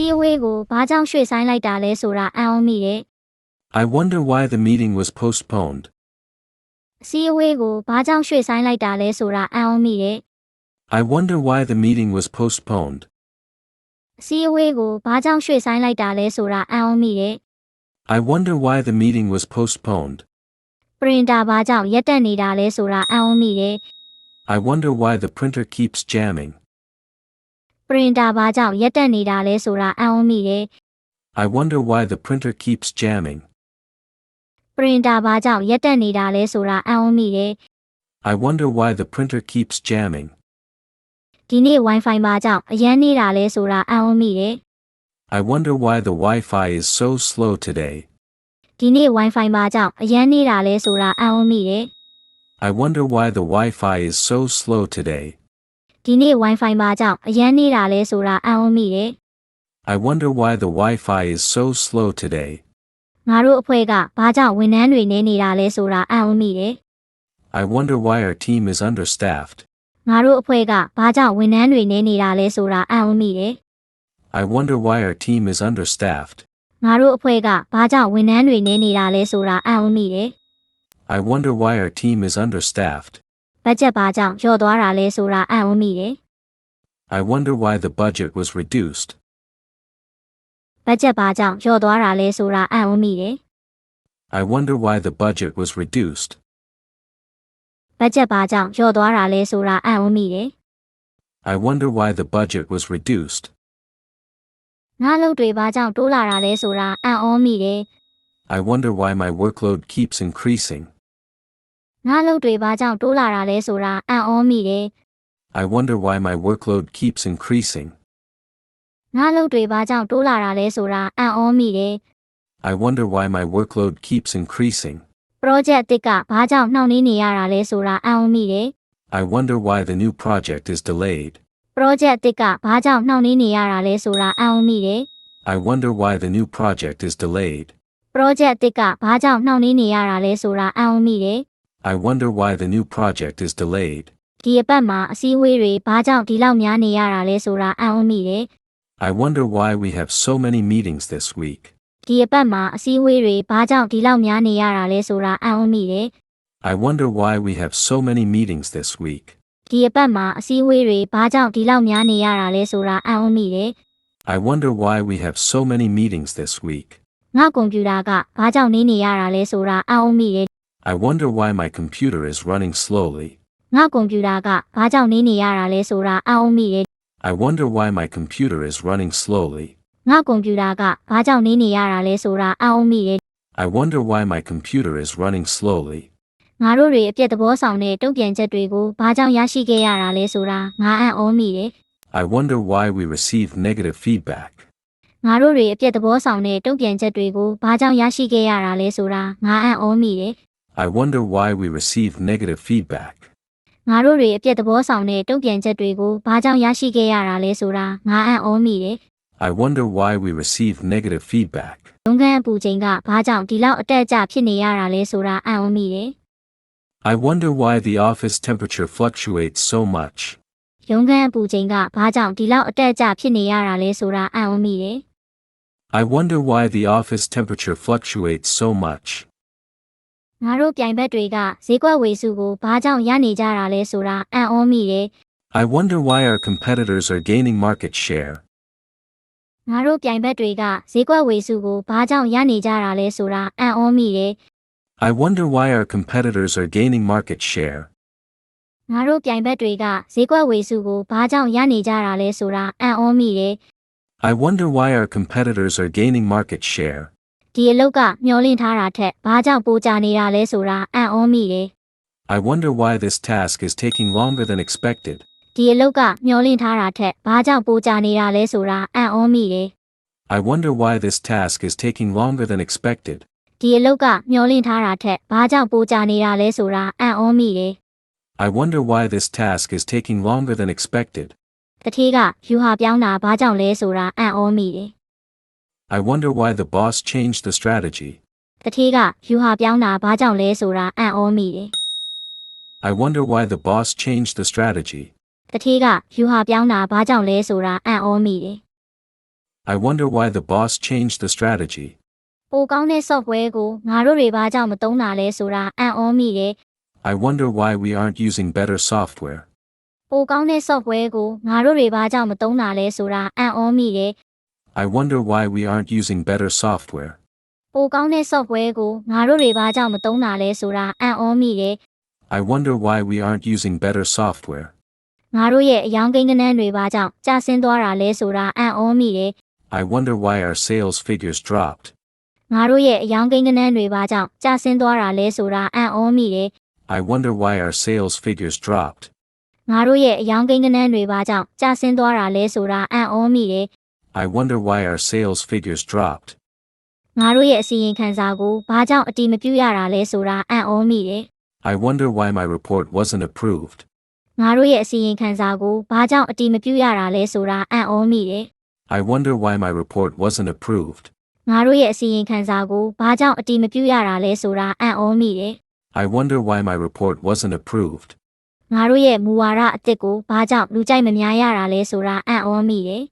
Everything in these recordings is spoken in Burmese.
စီအဝေးကိုဘာကြောင့်ရွှေ့ဆိုင်းလိုက်တာလဲဆိုတာအံ့ဩမိတယ် I wonder why the meeting was postponed. စီအဝေးကိုဘာကြောင့်ရွှေ့ဆိုင်းလိုက်တာလဲဆိုတာအံ့ဩမိတယ် I wonder why the meeting was postponed. စီအဝေးကိုဘာကြောင့်ရွှေ့ဆိုင်းလိုက်တာလဲဆိုတာအံ့ဩမိတယ် I wonder why the meeting was postponed. ပရင်တာဘာကြောင့်ရက်တက်နေတာလဲဆိုတာအံ့ဩမိတယ် I wonder why the printer keeps jamming. ပရင်တာဘာကြောင့်ရက်တက်နေတာလဲဆိုတာအံ့ဩမိတယ် I wonder why the printer keeps jamming. ပရင်တာဘာကြောင့်ရက်တက်နေတာလဲဆိုတာအံ့ဩမိတယ် I wonder why the printer keeps jamming. ဒီနေ့ Wi-Fi ဘာကြောင့်အရန်နေတာလဲဆိုတာအံ့ဩမိတယ် I wonder why the Wi-Fi is so slow today. ဒီနေ့ Wi-Fi ဘာကြောင့်အရန်နေတာလဲဆိုတာအံ့ဩမိတယ် I wonder why the Wi-Fi is so slow today. ဒီနေ့ Wi-Fi ဘာကြောင့်အရန်နေတာလဲဆိုတာအံ့ဩမိတယ် I wonder why the Wi-Fi is so slow today. ငါတို့အဖွဲ့ကဘာကြောင့်ဝန်ထမ်းတွေနေနေတာလဲဆိုတာအံ့ဩမိတယ် I wonder why our team is understaffed. ငါတို့အဖွဲ့ကဘာကြောင့်ဝန်ထမ်းတွေနေနေတာလဲဆိုတာအံ့ဩမိတယ် I wonder why our team is understaffed. ငါတို့အဖွဲ့ကဘာကြောင့်ဝန်ထမ်းတွေနေနေတာလဲဆိုတာအံ့ဩမိတယ် I wonder why our team is understaffed. ဘတ်ဂျက်ဘာကြောင့်လျော့သွားတာလဲဆိုတာအံ့ဩမိတယ် I wonder why the budget was reduced. ဘတ်ဂျက်ဘာကြောင့်လျော့သွားတာလဲဆိုတာအံ့ဩမိတယ် I wonder why the budget was reduced. ဘတ်ဂျက်ဘာကြောင့်လျော့သွားတာလဲဆိုတာအံ့ဩမိတယ် I wonder why the budget was reduced. ငါလုပ်တွေဘာကြောင့်တိုးလာတာလဲဆိုတာအံ့ဩမိတယ် I wonder why my workload keeps increasing. ငါလုပ်တွေဘာကြောင့်တိုးလာတာလဲဆိုတာအံ့ဩမိတယ် I wonder why my workload keeps increasing. ငါလုပ်တွေဘာကြောင့်တိုးလာတာလဲဆိုတာအံ့ဩမိတယ် I wonder why my workload keeps increasing. project အသစ်ကဘာကြောင့်နှောင့်နှေးနေရတာလဲဆိုတာအံ့ဩမိတယ် I wonder why the new project is delayed. project အသစ်ကဘာကြောင့်နှောင့်နှေးနေရတာလဲဆိုတာအံ့ဩမိတယ် I wonder why the new project is delayed. project အသစ်ကဘာကြောင့်နှောင့်နှေးနေရတာလဲဆိုတာအံ့ဩမိတယ် I wonder why the new project is delayed. ဒီအပတ်မှာအစည်းအဝေးတွေဘာကြောင့်ဒီလောက်များနေရတာလဲဆိုတာအံ့ဩမိတယ် I wonder why we have so many meetings this week. ဒီအပတ်မှာအစည်းအဝေးတွေဘာကြောင့်ဒီလောက်များနေရတာလဲဆိုတာအံ့ဩမိတယ် I wonder why we have so many meetings this week. ဒီအပတ်မှာအစည်းအဝေးတွေဘာကြောင့်ဒီလောက်များနေရတာလဲဆိုတာအံ့ဩမိတယ် I wonder why we have so many meetings this week. ငါကွန်ပျူတာကဘာကြောင့်နေနေရတာလဲဆိုတာအံ့ဩမိတယ် I wonder why my computer is running slowly. ငါကွန်ပျူတာကဘာကြောင့်နေနေရတာလဲဆိုတာအံ့ဩမိတယ် I wonder why my computer is running slowly. ငါကွန်ပျူတာကဘာကြောင့်နေနေရတာလဲဆိုတာအံ့ဩမိတယ် I wonder why my computer is running slowly. ငါတို့တွေအပြည့်သဘောဆောင်တဲ့တုံ့ပြန်ချက်တွေကိုဘာကြောင့်ရရှိခဲ့ရတာလဲဆိုတာငါအံ့ဩမိတယ် I wonder why we received negative feedback. ငါတို့တွေအပြည့်သဘောဆောင်တဲ့တုံ့ပြန်ချက်တွေကိုဘာကြောင့်ရရှိခဲ့ရတာလဲဆိုတာငါအံ့ဩမိတယ် I wonder why we received negative feedback. ငါတို့တွေအပြည့်သဘောဆောင်တဲ့တုံ့ပြန်ချက်တွေကိုဘာကြောင့်ရရှိခဲ့ရတာလဲဆိုတာငါအံ့ဩမိတယ် I wonder why we received negative feedback. ရုံးခန်းအပူချိန်ကဘာကြောင့်ဒီလောက်အတက်အကျဖြစ်နေရတာလဲဆိုတာအံ့ဩမိတယ် I wonder why the office temperature fluctuates so much. ရုံးခန်းအပူချိန်ကဘာကြောင့်ဒီလောက်အတက်အကျဖြစ်နေရတာလဲဆိုတာအံ့ဩမိတယ် I wonder why the office temperature fluctuates so much. ငါတို့ပြိုင်ဘက်တွေကဈေးကွက်ဝေစုကိုဘာကြောင့်ရနေကြတာလဲဆိုတာအံ့ဩမိတယ် I wonder why our competitors are gaining market share. ငါတို့ပြိုင်ဘက်တွေကဈေးကွက်ဝေစုကိုဘာကြောင့်ရနေကြတာလဲဆိုတာအံ့ဩမိတယ် I wonder why our competitors are gaining market share. ငါတို့ပြိုင်ဘက်တွေကဈေးကွက်ဝေစုကိုဘာကြောင့်ရနေကြတာလဲဆိုတာအံ့ဩမိတယ် I wonder why our competitors are gaining market share. ဒီအလုတ်ကမျောလင့်ထားတာထက်ဘာကြောင့်ပိုကြာနေတာလဲဆိုတာအံ့ဩမိတယ် I wonder why this task is taking longer than expected. ဒီအလုတ်ကမျောလင့်ထားတာထက်ဘာကြောင့်ပိုကြာနေတာလဲဆိုတာအံ့ဩမိတယ် I wonder why this task is taking longer than expected. ဒီအလုတ်ကမျောလင့်ထားတာထက်ဘာကြောင့်ပိုကြာနေတာလဲဆိုတာအံ့ဩမိတယ် I wonder why this task is taking longer than expected. တထေးကယူဟာပြောင်းတာဘာကြောင့်လဲဆိုတာအံ့ဩမိတယ် I wonder why the boss changed the strategy. တထေးကယူဟာပြောင်းတာဘာကြောင့်လဲဆိုတာအံ့ဩမိတယ် I wonder why the boss changed the strategy. တထေးကယူဟာပြောင်းတာဘာကြောင့်လဲဆိုတာအံ့ဩမိတယ် I wonder why the boss changed the strategy. ပိုကောင်းတဲ့ software ကိုငါတို့တွေဘာကြောင့်မသုံးတာလဲဆိုတာအံ့ဩမိတယ် I wonder why we aren't using better software. ပိုကောင်းတဲ့ software ကိုငါတို့တွေဘာကြောင့်မသုံးတာလဲဆိုတာအံ့ဩမိတယ် I wonder why we aren't using better software. ပိုကောင်းတဲ့ software ကိုငါတို့တွေဘာကြောင့်မသုံးတာလဲဆိုတာအံ့ဩမိတယ် I wonder why we aren't using better software. ငါတို့ရဲ့အယောင်ကိန်းကနန်းတွေဘာကြောင့်ကျဆင်းသွားတာလဲဆိုတာအံ့ဩမိတယ် I wonder why our sales figures dropped. ငါတို့ရဲ့အယောင်ကိန်းကနန်းတွေဘာကြောင့်ကျဆင်းသွားတာလဲဆိုတာအံ့ဩမိတယ် I wonder why our sales figures dropped. ငါတို့ရဲ့အယောင်ကိန်းကနန်းတွေဘာကြောင့်ကျဆင်းသွားတာလဲဆိုတာအံ့ဩမိတယ် I wonder why our sales figures dropped. ငါတို့ရဲ့အစီရင်ခံစာကိုဘာကြောင့်အတိမပြုရတာလဲဆိုတာအံ့ဩမိတယ် I wonder why my report wasn't approved. ငါတို့ရဲ့အစီရင်ခံစာကိုဘာကြောင့်အတိမပြုရတာလဲဆိုတာအံ့ဩမိတယ် I wonder why my report wasn't approved. ငါတို့ရဲ့အစီရင်ခံစာကိုဘာကြောင့်အတိမပြုရတာလဲဆိုတာအံ့ဩမိတယ် I wonder why my report wasn't approved. ငါတို့ရဲ့မူဝါဒအသစ်ကိုဘာကြောင့်လူကြိုက်မများရတာလဲဆိုတာအံ့ဩမိတယ်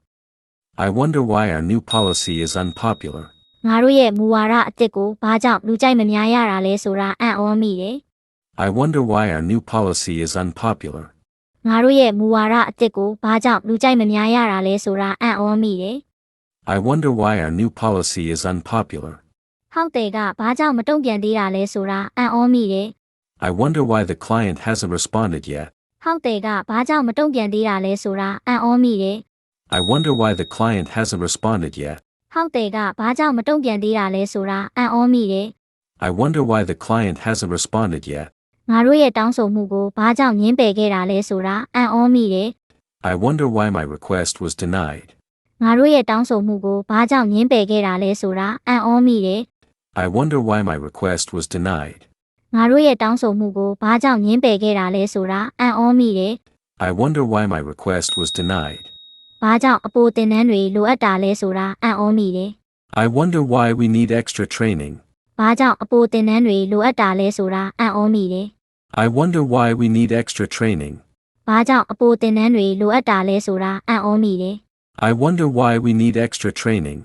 I wonder why our new policy is unpopular. ငါတို့ရဲ့မူဝါဒအသစ်ကိုဘာကြောင့်လူကြိုက်မများရတာလဲဆိုတာအံ့ဩမိတယ် I wonder why our new policy is unpopular. ငါတို့ရဲ့မူဝါဒအသစ်ကိုဘာကြောင့်လူကြိုက်မများရတာလဲဆိုတာအံ့ဩမိတယ် I wonder why our new policy is unpopular. ဟုတ်တယ်ကဘာကြောင့်မတုံ့ပြန်သေးတာလဲဆိုတာအံ့ဩမိတယ် I wonder why the client hasn't responded yet. ဟုတ်တယ်ကဘာကြောင့်မတုံ့ပြန်သေးတာလဲဆိုတာအံ့ဩမိတယ် I wonder why the client hasn't responded yet. ဟုတ်တယ်ကဘာကြောင့်မတုံ့ပြန်သေးတာလဲဆိုတာအံ့ဩမိတယ် I wonder why the client hasn't responded yet. ငါတို့ရဲ့တောင်းဆိုမှုကိုဘာကြောင့်ငြင်းပယ်ခဲ့တာလဲဆိုတာအံ့ဩမိတယ် I wonder why my request was denied. ငါတို့ရဲ့တောင်းဆိုမှုကိုဘာကြောင့်ငြင်းပယ်ခဲ့တာလဲဆိုတာအံ့ဩမိတယ် I wonder why my request was denied. ငါတို့ရဲ့တောင်းဆိုမှုကိုဘာကြောင့်ငြင်းပယ်ခဲ့တာလဲဆိုတာအံ့ဩမိတယ် I wonder why my request was denied. ဘာကြောင့်အပိုသင်တန်းတွေလိုအပ်တာလဲဆိုတာအံ့ဩမိတယ် I wonder why we need extra training. ဘာကြောင့်အပိုသင်တန်းတွေလိုအပ်တာလဲဆိုတာအံ့ဩမိတယ် I wonder why we need extra training. ဘာကြောင့်အပိုသင်တန်းတွေလိုအပ်တာလဲဆိုတာအံ့ဩမိတယ် I wonder why we need extra training.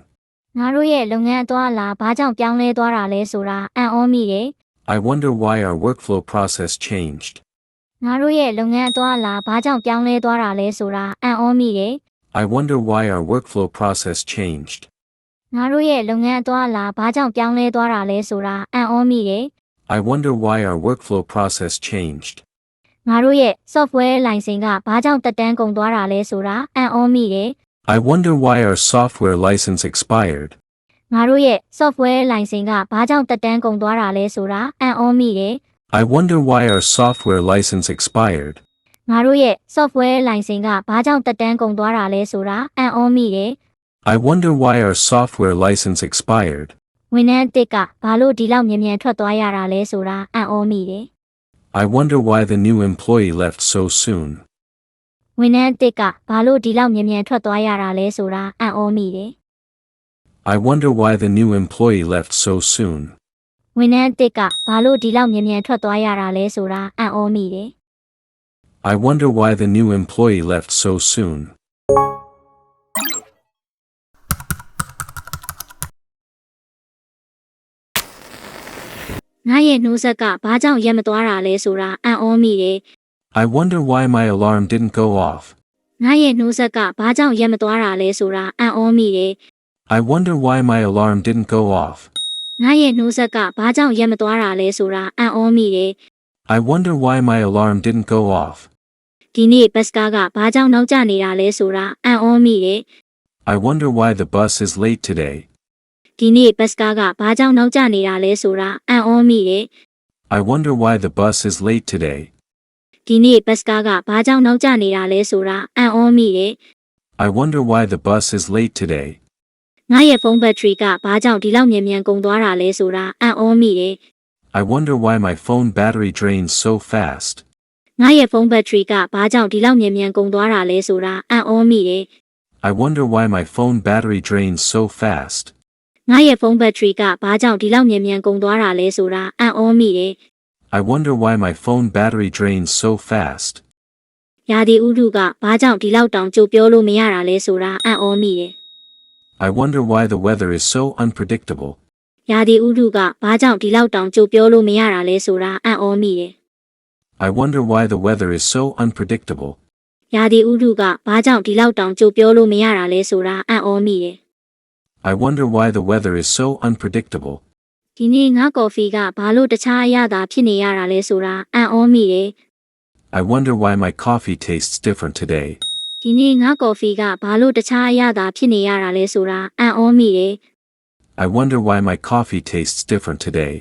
ငါတို့ရဲ့လုပ်ငန်းအသွားအလာဘာကြောင့်ပြောင်းလဲသွားတာလဲဆိုတာအံ့ဩမိတယ် I wonder why our workflow process changed. ငါတို့ရဲ့လုပ်ငန်းအသွားအလာဘာကြောင့်ပြောင်းလဲသွားတာလဲဆိုတာအံ့ဩမိတယ် I wonder why our workflow process changed. ငါတို့ရဲ့လုပ်ငန်းအသွားအလာဘာကြောင့်ပြောင်းလဲသွားတာလဲဆိုတာအံ့ဩမိတယ် I wonder why our workflow process changed. ငါတို့ရဲ့ software လိုင်စင်ကဘာကြောင့်တက်တန်းကုန်သွားတာလဲဆိုတာအံ့ဩမိတယ် I wonder why our software license expired. ငါတို့ရဲ့ software လိုင်စင်ကဘာကြောင့်တက်တန်းကုန်သွားတာလဲဆိုတာအံ့ဩမိတယ် I wonder why our software license expired. ငါတို့ရဲ့ software လိုင်စင်ကဘာကြောင့်တက်တန်းကုန်သွားတာလဲဆိုတာအံ့ဩမိတယ် I wonder why our software license expired. ဝန်ထမ်းအသစ်ကဘာလို့ဒီလောက်မြန်မြန်ထွက်သွားရတာလဲဆိုတာအံ့ဩမိတယ် I wonder why the new employee left so soon. ဝန်ထမ်းအသစ်ကဘာလို့ဒီလောက်မြန်မြန်ထွက်သွားရတာလဲဆိုတာအံ့ဩမိတယ် I wonder why the new employee left so soon. ဝန်ထမ်းအသစ်ကဘာလို့ဒီလောက်မြန်မြန်ထွက်သွားရတာလဲဆိုတာအံ့ဩမိတယ် I wonder why the new employee left so soon. ငါရဲ့နှိုးဆက်ကဘာကြောင့်ရက်မသွားတာလဲဆိုတာအံ့ဩမိတယ် I wonder why my alarm didn't go off. ငါရဲ့နှိုးဆက်ကဘာကြောင့်ရက်မသွားတာလဲဆိုတာအံ့ဩမိတယ် I wonder why my alarm didn't go off. ငါရဲ့နှိုးဆက်ကဘာကြောင့်ရက်မသွားတာလဲဆိုတာအံ့ဩမိတယ် I wonder why my alarm didn't go off. ဒီနေ့ဘတ်စကားကဘာကြောင့်နောက်ကျနေတာလဲဆိုတာအံ့ဩမိတယ် I wonder why the bus is late today. ဒီနေ့ဘတ်စကားကဘာကြောင့်နောက်ကျနေတာလဲဆိုတာအံ့ဩမိတယ် I wonder why the bus is late today. ဒီနေ့ဘတ်စကားကဘာကြောင့်နောက်ကျနေတာလဲဆိုတာအံ့ဩမိတယ် I wonder why the bus is late today. ငါရဲ့ဖုန်းဘက်ထရီကဘာကြောင့်ဒီလောက်မြန်မြန်ကုန်သွားတာလဲဆိုတာအံ့ဩမိတယ် I wonder why my phone battery drains so fast. ငါရဲ့ဖုန်းဘက်ထရီကဘာကြောင့်ဒီလောက်မြန်မြန်ကုန်သွားတာလဲဆိုတာအံ့ဩမိတယ် I wonder why my phone battery drains so fast. ငါရဲ့ဖုန်းဘက်ထရီကဘာကြောင့်ဒီလောက်မြန်မြန်ကုန်သွားတာလဲဆိုတာအံ့ဩမိတယ် I wonder why my phone battery drains so fast. ရာသီဥတုကဘာကြောင့်ဒီလောက်တောင်ကြိုပြောလို့မရတာလဲဆိုတာအံ့ဩမိတယ် I wonder why the weather is so unpredictable. ရာသီဥတုကဘာကြောင့်ဒီလောက်တောင်ကြိုပြောလို့မရတာလဲဆိုတာအံ့ဩမိတယ် I wonder why the weather is so unpredictable. ရာသီဥတုကဘာကြောင့်ဒီလောက်တောင်ကြိုပြောလို့မရတာလဲဆိုတာအံ့ဩမိတယ် I wonder why the weather is so unpredictable. ဒီနေ့ငါကော်ဖီကဘာလို့တခြားအရသာဖြစ်နေရတာလဲဆိုတာအံ့ဩမိတယ် I wonder why my coffee tastes different today. ဒီနေ့ငါကော်ဖီကဘာလို့တခြားအရသာဖြစ်နေရတာလဲဆိုတာအံ့ဩမိတယ် I wonder why my coffee tastes different today.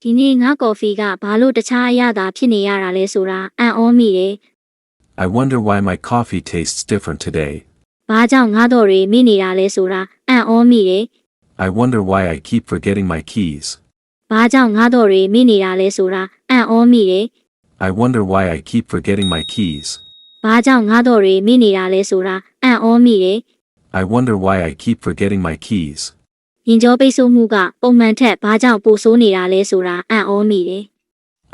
ဒီနေ့ငါကော်ဖီကဘာလို့တခြားအရသာဖြစ်နေရတာလဲဆိုတာအံ့ဩမိတယ် I wonder why my coffee tastes different today. ဘာကြောင့်ငါတော့တွေမိနေတာလဲဆိုတာအံ့ဩမိတယ် I wonder why I keep forgetting my keys. ဘာကြောင့်ငါတော့တွေမိနေတာလဲဆိုတာအံ့ဩမိတယ် I wonder why I keep forgetting my keys. ဘာကြောင့်ငါတော့တွေမိနေတာလဲဆိုတာအံ့ဩမိတယ် I wonder why I keep forgetting my keys. ရင်ကြောပိတ်ဆို့မှုကပုံမှန်ထက်ဘာကြောင့်ပိုဆိုးနေတာလဲဆိုတာအံ့ဩမိတယ်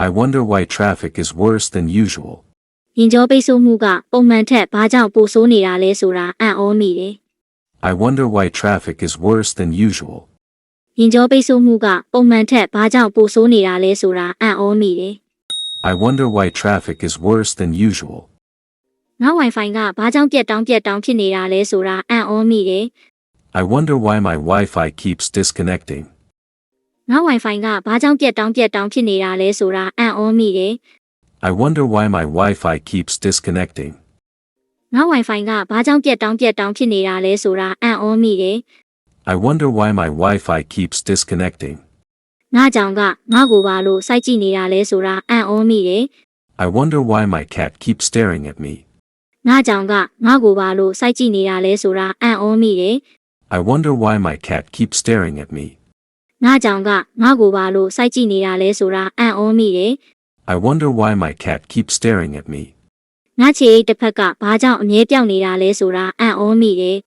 I wonder why traffic is worse than usual. ရင်ကြောပိတ်ဆို့မှုကပုံမှန်ထက်ဘာကြောင့်ပိုဆိုးနေတာလဲဆိုတာအံ့ဩမိတယ် I wonder why traffic is worse than usual. ရင်ကြောပိတ်ဆို့မှုကပုံမှန်ထက်ဘာကြောင့်ပိုဆိုးနေတာလဲဆိုတာအံ့ဩမိတယ် I wonder why traffic is worse than usual. ငါ Wi-Fi ကဘာကြောင့်ပြတ်တောင်းဖြစ်နေတာလဲဆိုတာအံ့ဩမိတယ် I wonder why my Wi-Fi keeps disconnecting. ငါ Wi-Fi ကဘာကြောင့်ပြတ်တောင်းဖြစ်နေတာလဲဆိုတာအံ့ဩမိတယ် I wonder why my Wi-Fi keeps disconnecting. ငါ Wi-Fi ကဘာကြောင့်ပြတ်တောင်းဖြစ်နေတာလဲဆိုတာအံ့ဩမိတယ် I wonder why my Wi-Fi keeps disconnecting. ငါကြောင့်ကငါ့ကိုဘာလို့စိုက်ကြည့်နေတာလဲဆိုတာအံ့ဩမိတယ် I wonder why my cat keeps staring at me. ငါကြောင့်ကငါ့ကိုဘာလို့စိုက်ကြည့်နေတာလဲဆိုတာအံ့ဩမိတယ် I wonder why my cat keeps staring at me. ငါကြောင့်ကငါ့ကိုဘာလို့စိုက်ကြည့်နေတာလဲဆိုတာအံ့ဩမိတယ် I wonder why my cat keeps staring at me. ငါခြေတစ်ဖက်ကဘာကြောင့်အမြဲပြောင်းနေတာလဲဆိုတာအံ့ဩမိတယ်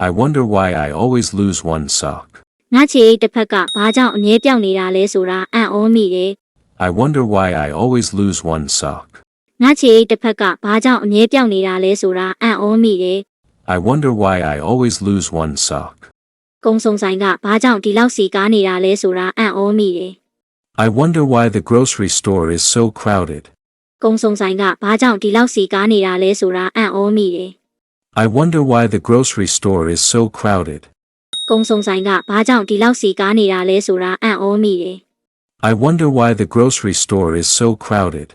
I wonder why I always lose one sock. ငါခြေတစ်ဖက်ကဘာကြောင့်အမြဲပြောင်းနေတာလဲဆိုတာအံ့ဩမိတယ် I wonder why I always lose one sock. ငါခြေတစ်ဖက်ကဘာကြောင့်အမြဲပြောင်းနေတာလဲဆိုတာအံ့ဩမိတယ် I wonder why I always lose one sock. ကုံစုံဆိုင်ကဘာကြောင့်ဒီလောက်စီကားနေတာလဲဆိုတာအံ့ဩမိတယ် I wonder why the grocery store is so crowded. ကုံစုံဆိုင်ကဘာကြောင့်ဒီလောက်စီကားနေတာလဲဆိုတာအံ့ဩမိတယ် I wonder why the grocery store is so crowded. ကုံစုံဆိုင်ကဘာကြောင့်ဒီလောက်စီကားနေတာလဲဆိုတာအံ့ဩမိတယ် I wonder why the grocery store is so crowded.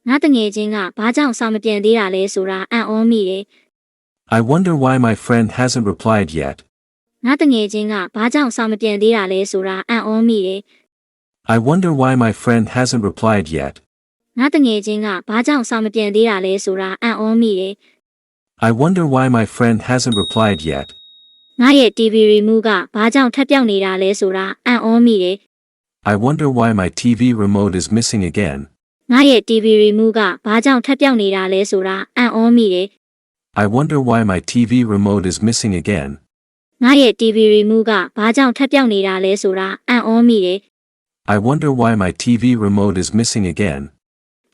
ငါတငယ်ချင်းကဘာကြောင့်စာမပြန်သေးတာလဲဆိုတာအံ့ဩမိတယ် I wonder why my friend hasn't replied yet. ငါတငယ်ချင်းကဘာကြောင့်စာမပြန်သေးတာလဲဆိုတာအံ့ဩမိတယ် I wonder why my friend hasn't replied yet. ငါတငယ်ချင်းကဘာကြောင့်စာမပြန်သေးတာလဲဆိုတာအံ့ဩမိတယ် I wonder why my friend hasn't replied yet. ငါရဲ့ TV remote ကဘာကြောင့်ထပ်ပြောင်းနေတာလဲဆိုတာအံ့ဩမိတယ် I wonder why my TV remote is missing again. ငါရဲ့ TV remote ကဘာကြောင့်ထပ်ပြောင်းနေတာလဲဆိုတာအံ့ဩမိတယ် I wonder why my TV remote is missing again. ငါရဲ့ TV remote ကဘာကြောင့်ထပ်ပြောင်းနေတာလဲဆိုတာအံ့ဩမိတယ် I wonder why my TV remote is missing again.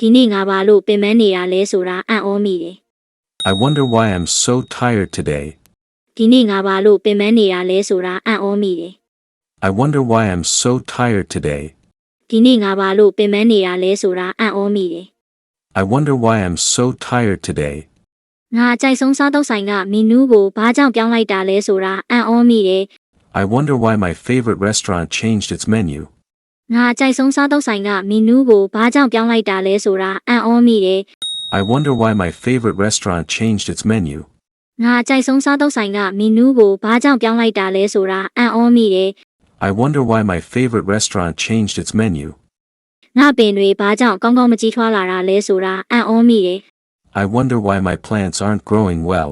ဒီနေ့ငါဘာလို့ပင်ပန်းနေတာလဲဆိုတာအံ့ဩမိတယ် I wonder why I'm so tired today. ဒီနေ့ငါဘာလို့ပင်ပန်းနေတာလဲဆိုတာအံ့ဩမိတယ် I wonder why I'm so tired today. ဒီနေ့ငါဘာလို့ပင်ပန်းနေတာလဲဆိုတာအံ့ဩမိတယ် I wonder why I'm so tired today. ငါအကြိုက်ဆုံးစားသောက်ဆိုင်ကမီနူးကိုဘာကြောင့်ပြောင်းလိုက်တာလဲဆိုတာအံ့ဩမိတယ် I wonder why my favorite restaurant changed its menu. ငါအကြိုက်ဆုံးစားသောက်ဆိုင်ကမီနူးကိုဘာကြောင့်ပြောင်းလိုက်တာလဲဆိုတာအံ့ဩမိတယ် I wonder why my favorite restaurant changed its menu. ငါအကြိုက်ဆုံးစားသောက်ဆိုင်ကမီနူးကိုဘာကြောင့်ပြောင်းလိုက်တာလဲဆိုတာအံ့ဩမိတယ် I wonder why my favorite restaurant changed its menu. ငါပင်တွေဘာကြောင့်ကောင်းကောင်းမကြီးထွားလာတာလဲဆိုတာအံ့ဩမိတယ် I wonder why my plants aren't growing well.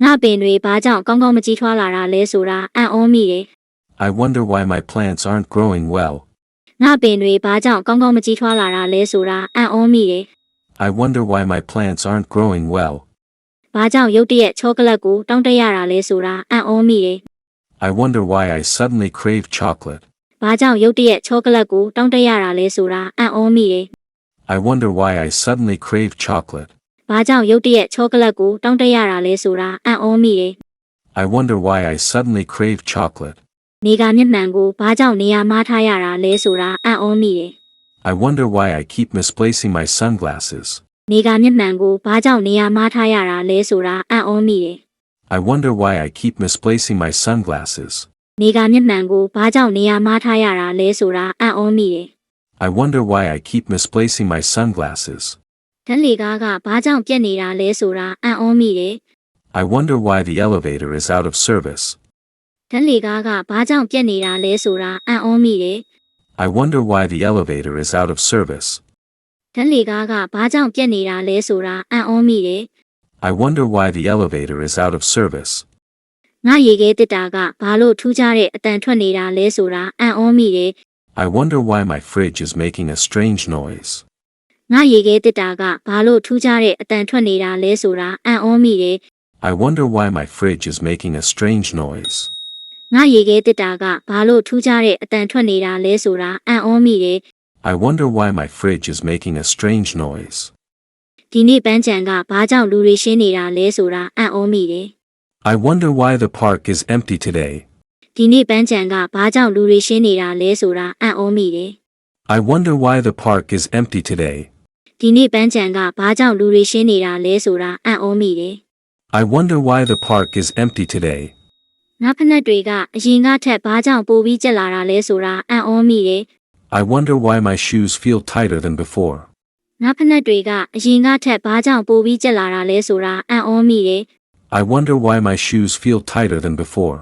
ငါပင်တွေဘာကြောင့်ကောင်းကောင်းမကြီးထွားလာတာလဲဆိုတာအံ့ဩမိတယ် I wonder why my plants aren't growing well. ငါပင်တွေဘာကြောင့်ကောင်းကောင်းမကြီးထွားလာတာလဲဆိုတာအံ့ဩမိတယ် I wonder why my plants aren't growing well. ဘာကြောင့်ရုတ်တရက်ချောကလက်ကိုတောင်းတရတာလဲဆိုတာအံ့ဩမိတယ် I wonder why I suddenly crave chocolate. ဘာကြောင့်ရုတ်တရက်ချောကလက်ကိုတောင်းတရတာလဲဆိုတာအံ့ဩမိတယ် I wonder why I suddenly crave chocolate. ဘာကြောင့်ရုတ်တရက်ချောကလက်ကိုတောင်းတရတာလဲဆိုတာအံ့ဩမိတယ် I wonder why I suddenly crave chocolate. နေကမျက်မှန်ကိုဘာကြောင့်နေရာမှားထားရတာလဲဆိုတာအံ့ဩမိတယ် I wonder why I keep misplacing my sunglasses. နေကမျက်မှန်ကိုဘာကြောင့်နေရာမှားထားရတာလဲဆိုတာအံ့ဩမိတယ် I wonder why I keep misplacing my sunglasses. နေကမျက်မှန်ကိုဘာကြောင့်နေရာမှားထားရတာလဲဆိုတာအံ့ဩမိတယ် I wonder why I keep misplacing my sunglasses. ဓာတ်လေကားကဘာကြောင့်ပြက်နေတာလဲဆိုတာအံ့ဩမိတယ် I wonder why the elevator is out of service. ဓာတ်လေကားကဘာကြောင့်ပြက်နေတာလဲဆိုတာအံ့ဩမိတယ် I wonder why the elevator is out of service. ဓာတ်လေကားကဘာကြောင့်ပြက်နေတာလဲဆိုတာအံ့ဩမိတယ် I wonder why the elevator is out of service. ငါရေခဲတစ်တာကဘာလို့ထူးခြားတဲ့အတန်ထွက်နေတာလဲဆိုတာအံ့ဩမိတယ် I wonder why my fridge is making a strange noise. ငါရေခဲတစ်တာကဘာလို့ထူးခြားတဲ့အတန်ထွက်နေတာလဲဆိုတာအံ့ဩမိတယ် I wonder why my fridge is making a strange noise. ငါရေခဲတစ်တာကဘာလို့ထူးခြားတဲ့အတန်ထွက်နေတာလဲဆိုတာအံ့ဩမိတယ် I wonder why my fridge is making a strange noise. ဒီနေ့ပန်းချံကဘာကြောင့်လူတွေရှင်းနေတာလဲဆိုတာအံ့ဩမိတယ် I wonder why the park is empty today. ဒီနေ့ပန်းချံကဘာကြောင့်လူတွေရှင်းနေတာလဲဆိုတာအံ့ဩမိတယ် I wonder why the park is empty today. ဒီနေ့ပန်းချံကဘာကြောင့်လူတွေရှင်းနေတာလဲဆိုတာအံ့ဩမိတယ် I wonder why the park is empty today. ငါဖက်နှက်တွေကအရင်ကထက်ဘာကြောင့်ပိုပြီးကျက်လာတာလဲဆိုတာအံ့ဩမိတယ် I wonder why my shoes feel tighter than before. ငါဖက်နှက်တွေကအရင်ကထက်ဘာကြောင့်ပိုပြီးကျက်လာတာလဲဆိုတာအံ့ဩမိတယ် I wonder why my shoes feel tighter than before.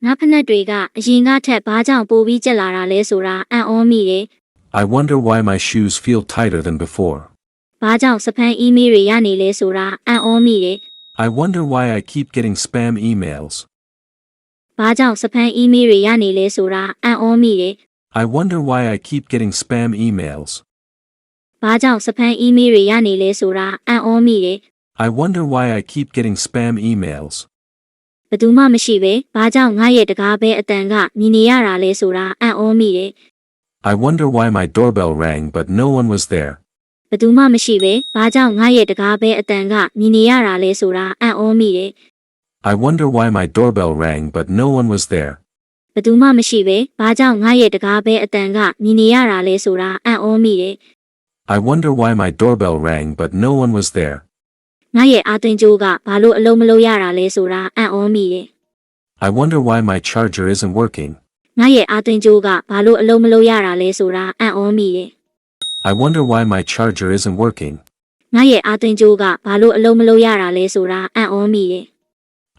ငါဖက်နှက်တွေကအရင်ကထက်ဘာကြောင့်ပိုပြီးကျက်လာတာလဲဆိုတာအံ့ဩမိတယ် I wonder why my shoes feel tighter than before. ဘာကြောင့်စပမ်အီးမေးလ်တွေရနေလဲဆိုတာအံ့ဩမိတယ် I wonder why I keep getting spam emails. ဘာကြောင့်စပမ်အီးမေးလ်တွေရနေလဲဆိုတာအံ့ဩမိတယ် I wonder why I keep getting spam emails. ဘာကြောင့်စပမ်အီးမေးလ်တွေရနေလဲဆိုတာအံ့ဩမိတယ် I wonder why I keep getting spam emails. ဘယ်သူမှမရှိပဲဘာကြောင့်ငါရဲ့တကားပဲအတန်ကမြည်နေရတာလဲဆိုတာအံ့ဩမိတယ် I wonder why my doorbell rang but no one was there. ဘယ်သူမှမရှိပဲဘာကြောင့်ငါရဲ့တကားပဲအတန်ကမြည်နေရတာလဲဆိုတာအံ့ဩမိတယ် I wonder why my doorbell rang but no one was there. ဘယ်သူမှမရှိပဲဘာကြောင့်ငါရဲ့တကားပဲအတန်ကမြည်နေရတာလဲဆိုတာအံ့ဩမိတယ် I wonder why my doorbell rang but no one was there. ငါရဲ့အာသွင်းကြိုးကဘာလို့အလုံးမလုံးရတာလဲဆိုတာအံ့ဩမိတယ် I wonder why my charger isn't working. ငါရဲ့အာသွင်းကြိုးကဘာလို့အလုံးမလုံးရတာလဲဆိုတာအံ့ဩမိတယ် I wonder why my charger isn't working. ငါရဲ့အာသွင်းကြိုးကဘာလို့အလုံးမလုံးရတာလဲဆိုတာအံ့ဩမိတယ်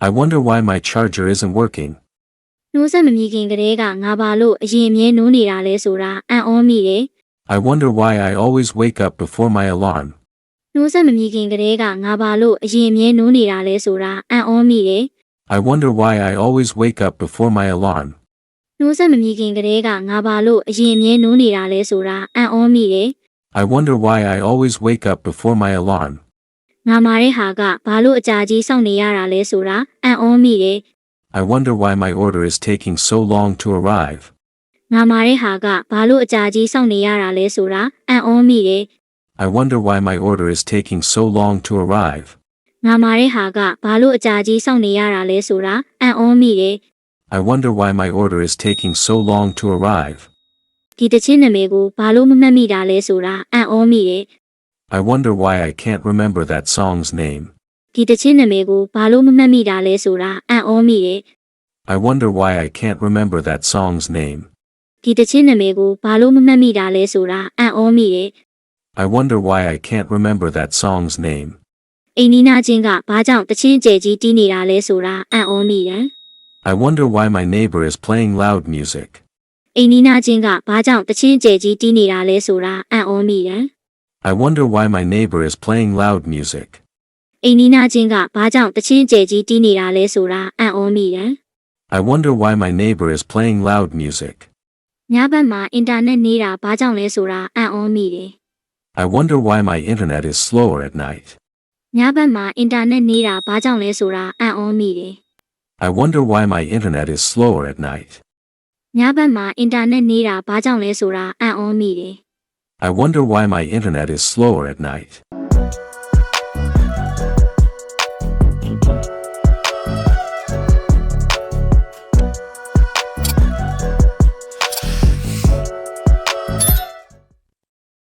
I wonder why my charger isn't working. နှိုးဆက်မမြည်ခင်ကတည်းကငါဘာလို့အရင်အမြဲနိုးနေတာလဲဆိုတာအံ့ဩမိတယ် I wonder why I always wake up before my alarm. နှိုးဆက်မမြည်ခင်ကတည်းကငါဘာလို့အရင်အမြဲနိုးနေတာလဲဆိုတာအံ့ဩမိတယ် I wonder why I always wake up before my alarm. နှိုးဆက်မမြည်ခင်ကတည်းကငါဘာလို့အရင်အမြဲနိုးနေတာလဲဆိုတာအံ့ဩမိတယ် I wonder why I always wake up before my alarm. ငါမာတဲ့ဟာကဘာလို့အကြာကြီးစောင့်နေရတာလဲဆိုတာအံ့ဩမိတယ် I wonder why my order is taking so long to arrive. ငါမာတဲ့ဟာကဘာလို့အကြာကြီးစောင့်နေရတာလဲဆိုတာအံ့ဩမိတယ် I wonder why my order is taking so long to arrive. ငါမာတဲ့ဟာကဘာလို့အကြာကြီးစောင့်နေရတာလဲဆိုတာအံ့ဩမိတယ် I wonder why my order is taking so long to arrive. ဒီတချင်းနာမည်ကိုဘာလို့မမှတ်မိတာလဲဆိုတာအံ့ဩမိတယ် I wonder why I can't remember that song's name. ဒီတချင်းနာမည်ကိုဘာလို့မမှတ်မိတာလဲဆိုတာအံ့ဩမိတယ် I wonder why I can't remember that song's name. ဒီတချင်းနာမည်ကိုဘာလို့မမှတ်မိတာလဲဆိုတာအံ့ဩမိတယ် I wonder why I can't remember that song's name. အိမ်နီးနားချင်းကဘာကြောင့်တချင်းကျဲကြီးတီးနေတာလဲဆိုတာအံ့ဩမိတယ် I wonder why my neighbor is playing loud music. အိမ်နီးနားချင်းကဘာကြောင့်တချင်းကျဲကြီးတီးနေတာလဲဆိုတာအံ့ဩမိတယ် I wonder why my neighbor is playing loud music. အိမ်နီးနားချင်းကဘာကြောင့်တချင်းကျဲကြီးတီးနေတာလဲဆိုတာအံ့ဩမိတယ် I wonder why my neighbor is playing loud music. ညဘက်မှာအင်တာနက်နေတာဘာကြောင့်လဲဆိုတာအံ့ဩမိတယ် I wonder why my internet is slower at night. ညဘက်မှာအင်တာနက်နေတာဘာကြောင့်လဲဆိုတာအံ့ဩမိတယ် I wonder why my internet is slower at night. ညဘက်မှာအင်တာနက်နေတာဘာကြောင့်လဲဆိုတာအံ့ဩမိတယ် I wonder why my internet is slower at night.